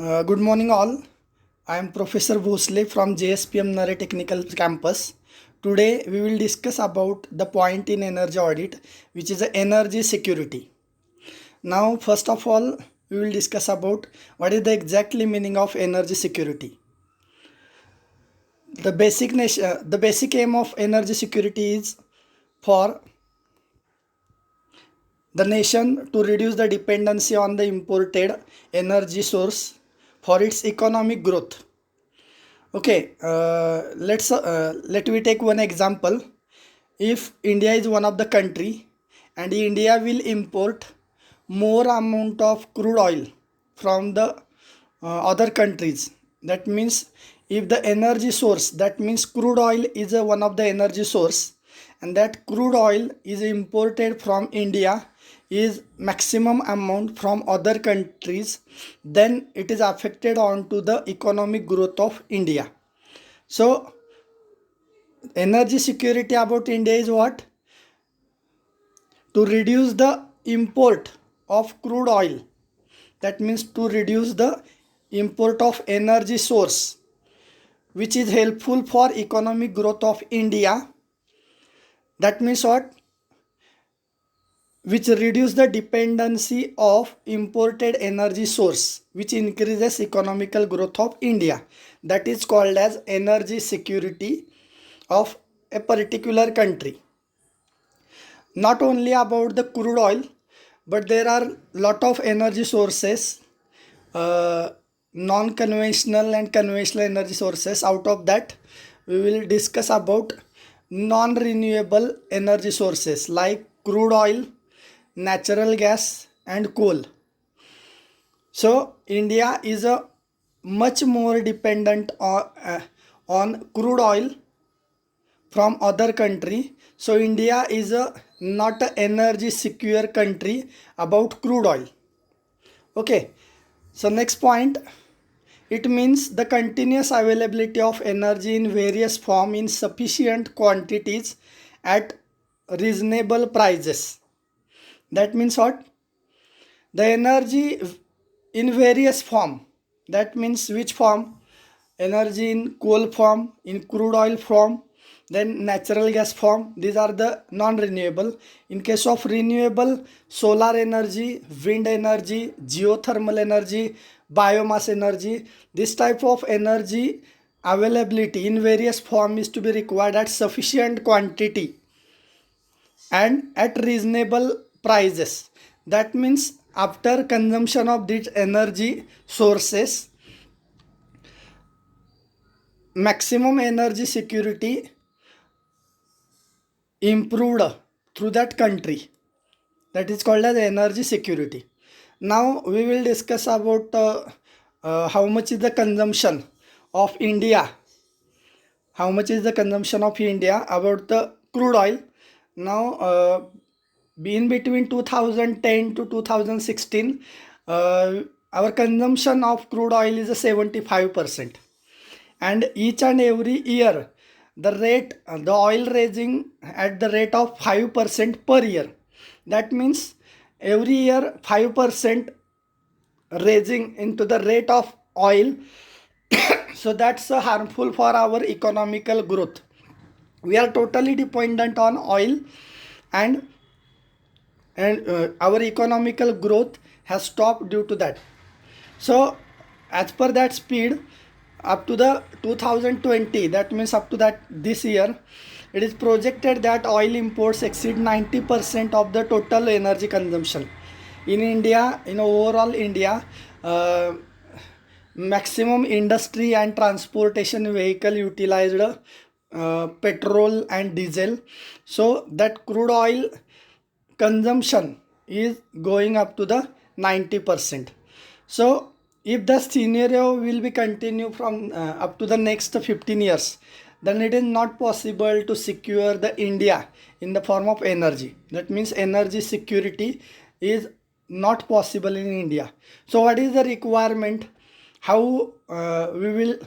Good morning, all. I am Professor Bhosle from JSPM Nare Technical Campus. Today, we will discuss about the point in energy audit, which is the energy security. Now, first of all, we will discuss about what is the exactly meaning of energy security. The basic aim of energy security is for the nation to reduce the dependency on the imported energy source for its economic growth. Okay, let me take one example. If India is one of the country and India will import more amount of crude oil from the other countries, that means if the energy source, that means crude oil is one of the energy source, and that crude oil is imported from India is maximum amount from other countries, then it is affected on to the economic growth of India. So energy security about India is what? To reduce the import of crude oil. That means to reduce the import of energy source, which is helpful for economic growth of India. That means what? Which reduce the dependency of imported energy source, which increases economical growth of India. That is called as energy security of a particular country. Not only about the crude oil, but there are lot of energy sources, non-conventional and conventional energy sources. Out of that, we will discuss about non-renewable energy sources like crude oil, natural gas and coal. So India is a much more dependent on crude oil from other country. So India is a not a energy secure country about crude oil. Okay, so next point, it means the continuous availability of energy in various form in sufficient quantities at reasonable prices. That means what? The energy in various form. That means which form? Energy in coal form, in crude oil form, then natural gas form. These are the non-renewable. In case of renewable, solar energy, wind energy, geothermal energy, biomass energy, this type of energy availability in various form is to be required at sufficient quantity and at reasonable prices. That means after consumption of these energy sources, maximum energy security improved through that country. That is called as energy security. Now we will discuss about how much is the consumption of India. How much is the consumption of India about the crude oil. Now in between 2010 to 2016, our consumption of crude oil is a 75%, and each and every year the oil raising at the rate of 5% per year. That means every year 5% raising into the rate of oil. So that's harmful for our economical growth. We are totally dependent on oil, and our economical growth has stopped due to that. So as per that speed, up to the 2020, that means up to that this year, it is projected that oil imports exceed 90% of the total energy consumption in India. In overall India, maximum industry and transportation vehicle utilized petrol and diesel. So that crude oil consumption is going up to the 90%. So if the scenario will be continue from up to the next 15 years, then it is not possible to secure the India in the form of energy. That means energy security is not possible in India. So what is the requirement? How we will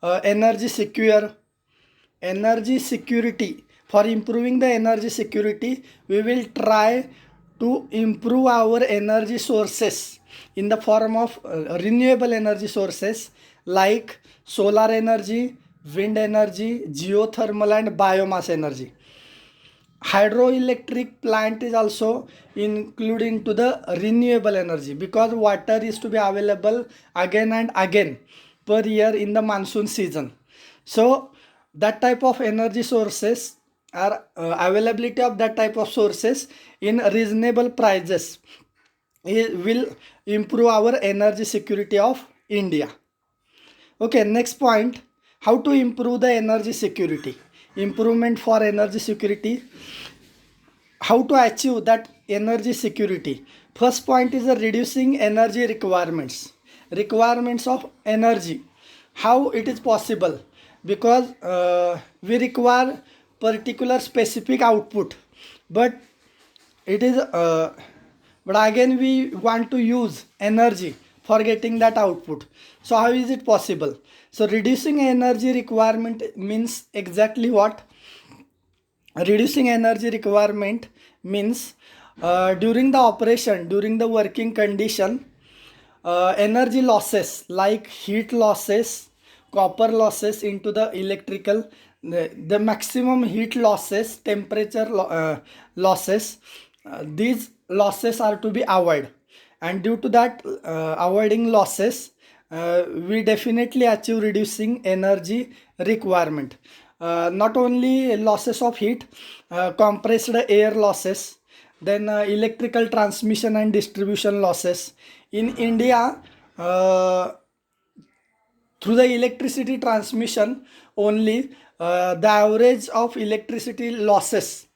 energy secure? Energy security, for improving the energy security, we will try to improve our energy sources in the form of renewable energy sources like solar energy, wind energy, geothermal and biomass energy. Hydroelectric plant is also included into the renewable energy because water is to be available again and again per year in the monsoon season. So that type of energy sources are availability of that type of sources in reasonable prices will improve our energy security of India. Okay, next point, how to improve the energy security. Improvement for energy security, how to achieve that energy security. First point is the reducing energy requirements of energy. How it is possible? Because we require particular specific output, but it is but again we want to use energy for getting that output. So how is it possible? So reducing energy requirement means exactly what? Reducing energy requirement means during the operation, during the working condition, energy losses like heat losses, copper losses into the electrical, the maximum heat losses, temperature losses, these losses are to be avoided, and due to that avoiding losses, we definitely achieve reducing energy requirement. Not only losses of heat, compressed air losses, then electrical transmission and distribution losses. In India, through the electricity transmission only, the average of electricity losses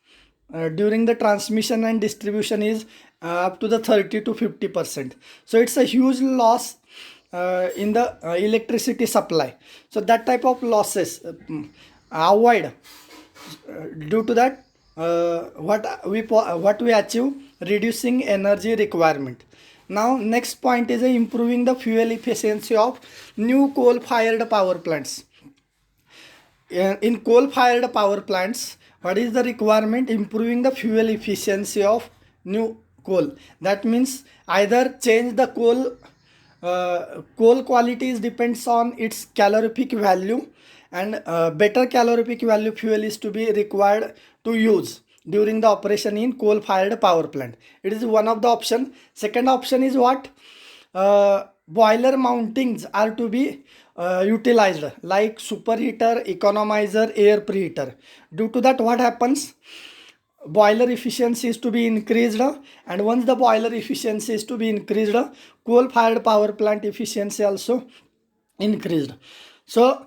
during the transmission and distribution is up to the 30 to 50%. So it's a huge loss in the electricity supply. So that type of losses avoid. Due to that, what we achieve, reducing energy requirement. Now next point is improving the fuel efficiency of new coal fired power plants. In coal fired power plants, what is the requirement? Improving the fuel efficiency of new coal. That means either change the coal qualities depends on its calorific value, and better calorific value fuel is to be required to use during the operation in coal fired power plant. It is one of the option. Second option is what? Boiler mountings are to be utilized like superheater, economizer, air preheater. Due to that, what happens? Boiler efficiency is to be increased, and once the boiler efficiency is to be increased, coal fired power plant efficiency also increased. So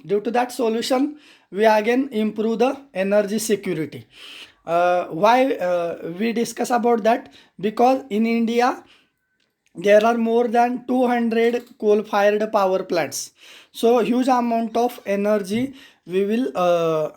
due to that solution, we again improve the energy security. Why we discuss about that? Because in India there are more than 200 coal fired power plants, so huge amount of energy we will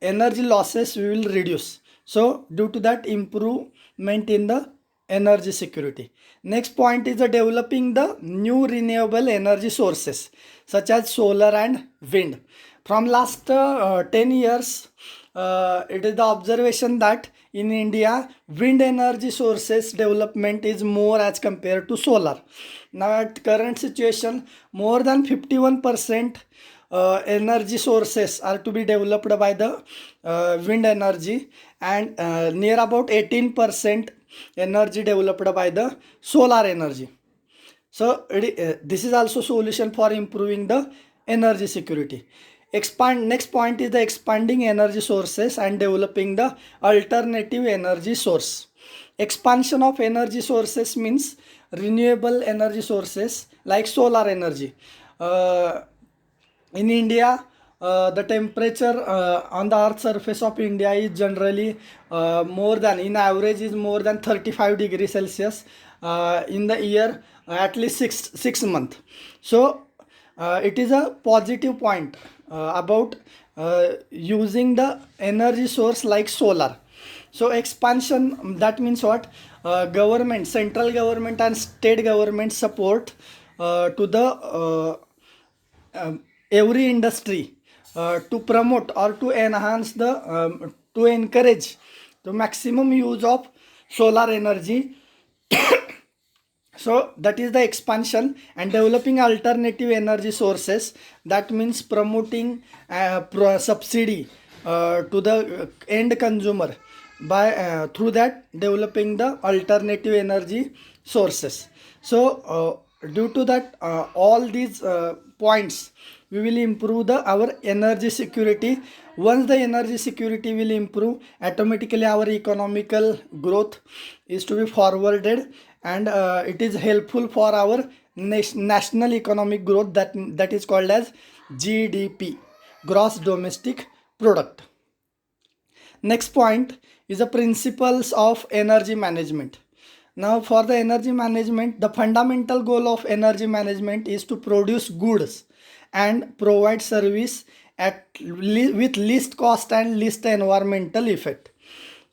energy losses we will reduce. So due to that, improvement in the energy security. Next point is the developing the new renewable energy sources such as solar and wind. From last 10 years, it is the observation that in India, wind energy sources development is more as compared to solar. Now at current situation, more than 51% energy sources are to be developed by the wind energy, and near about 18% energy developed by the solar energy. So this is also solution for improving the energy security. Next point is the expanding energy sources and developing the alternative energy source. Expansion of energy sources means renewable energy sources like solar energy. In India, the temperature on the earth surface of India is generally more than, in average is more than 35 degrees Celsius in the year, at least six months. So it is a positive point about using the energy source like solar. So expansion, that means what? Government, central government and state government support to the every industry to promote or to enhance the to encourage the maximum use of solar energy. So that is the expansion and developing alternative energy sources. That means promoting subsidy to the end consumer by through that developing the alternative energy sources. So due to that all these points, we will improve the our energy security. Once the energy security will improve, automatically our economical growth is to be forwarded, and it is helpful for our national economic growth, that is called as GDP, gross domestic product. Next point is the principles of energy management. Now for the energy management, the fundamental goal of energy management is to produce goods and provide service with least cost and least environmental effect.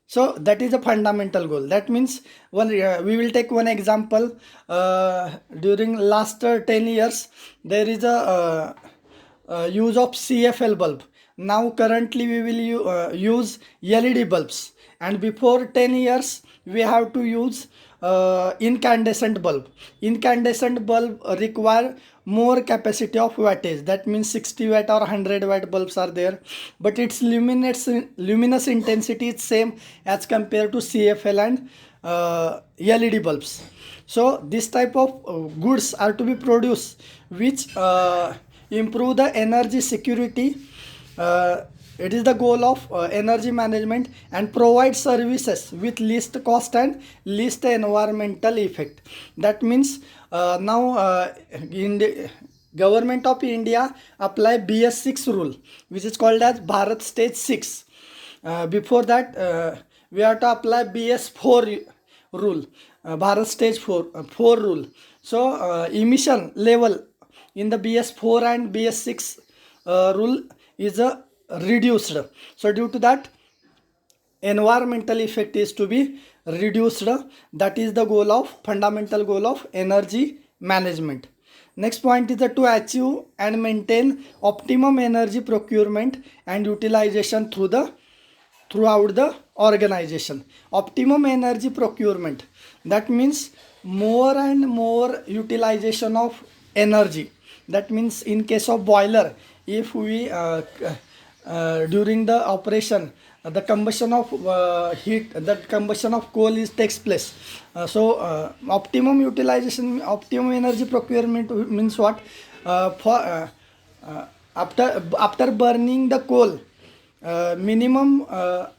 So that is a fundamental goal. That means we will take one example. During last 10 years, there is a use of CFL bulb. Now currently we will use LED bulbs, and before 10 years we have to use incandescent bulb. Incandescent bulb require more capacity of wattage. That means 60 watt or 100 watt bulbs are there, but its luminous intensity is same as compared to CFL and LED bulbs. So this type of goods are to be produced which improve the energy security. It is the goal of energy management, and provide services with least cost and least environmental effect. That means now in the government of India apply BS6 rule, which is called as Bharat Stage 6. Before that we have to apply BS4 rule, Bharat Stage 4 rule. So emission level in the BS4 and BS6 rule is reduced. So due to that, environmental effect is to be reduced. That is the goal of fundamental goal of energy management. Next point is to achieve and maintain optimum energy procurement and utilization throughout the organization. Optimum energy procurement, that means more and more utilization of energy. That means in case of boiler, if we during the operation the combustion of heat, that combustion of coal is takes place. Optimum utilization, optimum energy procurement means what? After burning the coal, minimum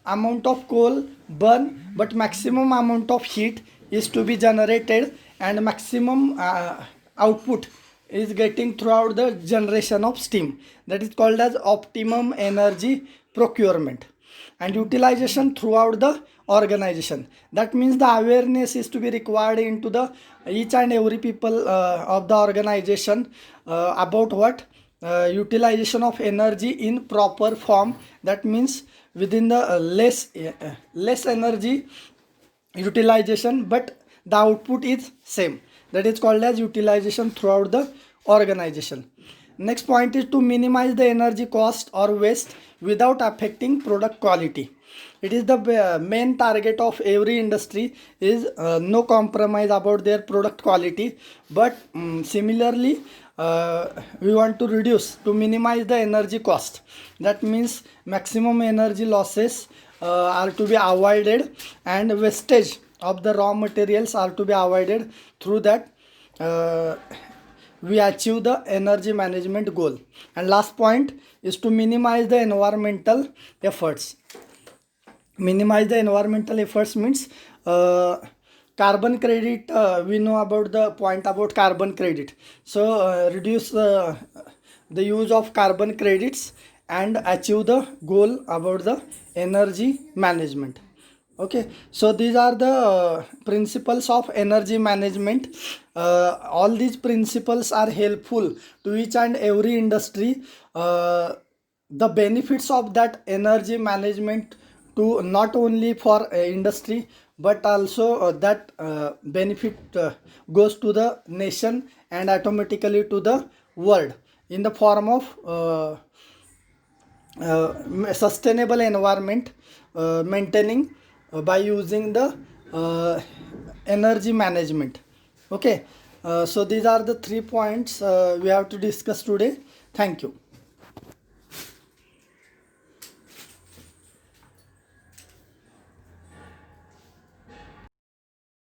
amount of coal burn, but maximum amount of heat is to be generated, and maximum output is getting throughout the generation of steam. That is called as optimum energy procurement. And utilization throughout the organization, that means the awareness is to be required into the each and every people of the organization about what utilization of energy in proper form. That means within the less energy utilization, but the output is same. That is called as utilization throughout the organization. Next point is to minimize the energy cost or waste without affecting product quality. It is the main target of every industry is no compromise about their product quality. But similarly we want to reduce, to minimize the energy cost. That means maximum energy losses are to be avoided, and wastage of the raw materials are to be avoided. Through that we achieve the energy management goal. And last point is to minimize the environmental efforts. Minimize the environmental efforts means carbon credit. We know about the point about carbon credit. So reduce the use of carbon credits and achieve the goal about the energy management. Okay, so these are the principles of energy management. All these principles are helpful to each and every industry. The benefits of that energy management to not only for industry, but also that benefit goes to the nation and automatically to the world in the form of sustainable environment, maintaining by using the energy management. Okay, so these are the 3 points we have to discuss today. Thank you.